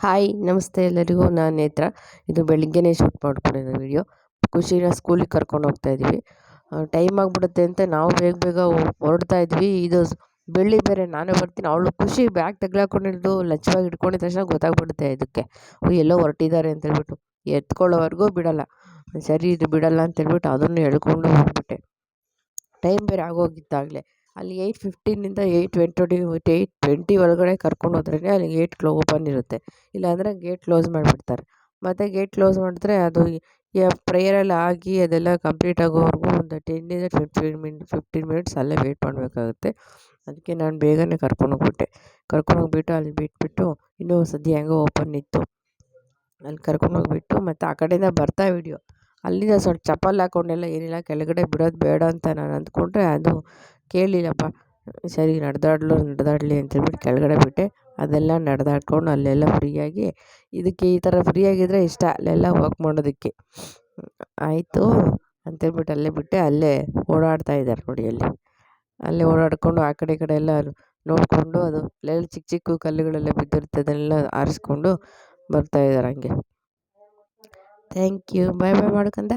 Hi ನಮಸ್ತೆ ಎಲ್ಲರಿಗೂ. ನಾನು ನೇತ್ರ. ಇದು ಬೆಳಿಗ್ಗೆನೇ ಶೂಟ್ ಮಾಡ್ಕೊಂಡಿದ್ದೆ ವಿಡಿಯೋ. ಖುಷಿನ ಸ್ಕೂಲಿಗೆ ಕರ್ಕೊಂಡು ಹೋಗ್ತಾ ಇದ್ವಿ. ಟೈಮ್ ಆಗಿಬಿಡುತ್ತೆ ಅಂತ ನಾವು ಬೇಗ ಬೇಗ ಹೊರಡ್ತಾ ಇದ್ವಿ. ಇದು ಬೆಳ್ಳಿ ಬೇರೆ ನಾನೇ ಬರ್ತೀನಿ, ಅವಳು ಖುಷಿ ಬ್ಯಾಗ್ ತಗ್ಲಾಕೊಂಡಿದ್ದು ಲಂಚ್ ಬ್ಯಾಗ್ ಹಿಡ್ಕೊಂಡಿದ ತಕ್ಷಣ ಗೊತ್ತಾಗ್ಬಿಡುತ್ತೆ ಇದಕ್ಕೆ ಎಲ್ಲೋ ಹೊರಟಿದ್ದಾರೆ ಅಂತೇಳ್ಬಿಟ್ಟು. ಎತ್ಕೊಳ್ಳೋವರೆಗೂ ಬಿಡಲ್ಲ. ಸರಿ ಇದು ಬಿಡಲ್ಲ ಅಂತೇಳ್ಬಿಟ್ಟು ಅದನ್ನು ಎಳ್ಕೊಂಡು ಹೋಗ್ಬಿಟ್ಟೆ. ಟೈಮ್ ಬೇರೆ ಆಗೋಗಿದ್ದಾಗಲೇ ಅಲ್ಲಿ 8:15 8:20 ಒಳಗಡೆ ಕರ್ಕೊಂಡು ಹೋದ್ರೇ ಅಲ್ಲಿ ಗೇಟ್ ಓಪನ್ ಇರುತ್ತೆ. ಇಲ್ಲಾಂದರೆ ಗೇಟ್ ಕ್ಲೋಸ್ ಮಾಡಿಬಿಡ್ತಾರೆ. ಮತ್ತು ಗೇಟ್ ಕ್ಲೋಸ್ ಮಾಡಿದ್ರೆ ಅದು ಪ್ರೇಯರೆಲ್ಲ ಆಗಿ ಅದೆಲ್ಲ ಕಂಪ್ಲೀಟ್ ಆಗೋವರೆಗೂ ಒಂದು 10-15 ಮಿನಿಟ್ಸ್ ಅಲ್ಲೇ ವೆಯ್ಟ್ ಮಾಡಬೇಕಾಗುತ್ತೆ. ಅದಕ್ಕೆ ನಾನು ಬೇಗನೆ ಕರ್ಕೊಂಡೋಗ್ಬಿಟ್ಟೆ. ಕರ್ಕೊಂಡೋಗ್ಬಿಟ್ಟು ಅಲ್ಲಿ ಬಿಟ್ಬಿಟ್ಟು ಇನ್ನೂ ಸದ್ಯ ಹೆಂಗೋ ಓಪನ್ ಇತ್ತು, ಅಲ್ಲಿ ಕರ್ಕೊಂಡೋಗ್ಬಿಟ್ಟು ಮತ್ತು ಆ ಕಡೆಯಿಂದ ಬರ್ತಾ ವಿಡಿಯೋ ಅಲ್ಲಿಂದ ಸ್ವಲ್ಪ ಚಪ್ಪಲ್ ಹಾಕ್ಕೊಂಡೆಲ್ಲ ಏನಿಲ್ಲ, ಕೆಳಗಡೆ ಬಿಡೋದು ಬೇಡ ಅಂತ ನಾನು ಅಂದ್ಕೊಂಡ್ರೆ ಅದು ಕೇಳಲಿಲ್ಲಪ್ಪ. ಸರಿ ನಡೆದಾಡಲಿ ಅಂತೇಳ್ಬಿಟ್ಟು ಕೆಳಗಡೆ ಬಿಟ್ಟೆ. ಅದೆಲ್ಲ ನಡೆದಾಡ್ಕೊಂಡು ಅಲ್ಲೆಲ್ಲ ಫ್ರೀಯಾಗಿ, ಇದಕ್ಕೆ ಈ ಥರ ಫ್ರೀಯಾಗಿದ್ದರೆ ಇಷ್ಟ, ಅಲ್ಲೆಲ್ಲ ವಾಕ್ ಮಾಡೋದಕ್ಕೆ. ಆಯಿತು ಅಂತೇಳ್ಬಿಟ್ಟು ಅಲ್ಲೇ ಬಿಟ್ಟೆ. ಅಲ್ಲೇ ಓಡಾಡ್ತಾ ಇದ್ದಾರೆ ನೋಡಿ, ಅಲ್ಲೇ ಓಡಾಡಿಕೊಂಡು ಆ ಕಡೆ ಈ ಕಡೆ ಎಲ್ಲ ನೋಡಿಕೊಂಡು ಅದು ಅಲ್ಲೆಲ್ಲ ಚಿಕ್ಕ ಚಿಕ್ಕ ಕಲ್ಲುಗಳೆಲ್ಲ ಬಿದ್ದಿರುತ್ತೆ, ಅದನ್ನೆಲ್ಲ ಆರಿಸ್ಕೊಂಡು ಬರ್ತಾಯಿದ್ದಾರೆ ಹಂಗೆ. Thank you. ಬಾಯ್ ಮಾಡ್ಕೊಂಡ.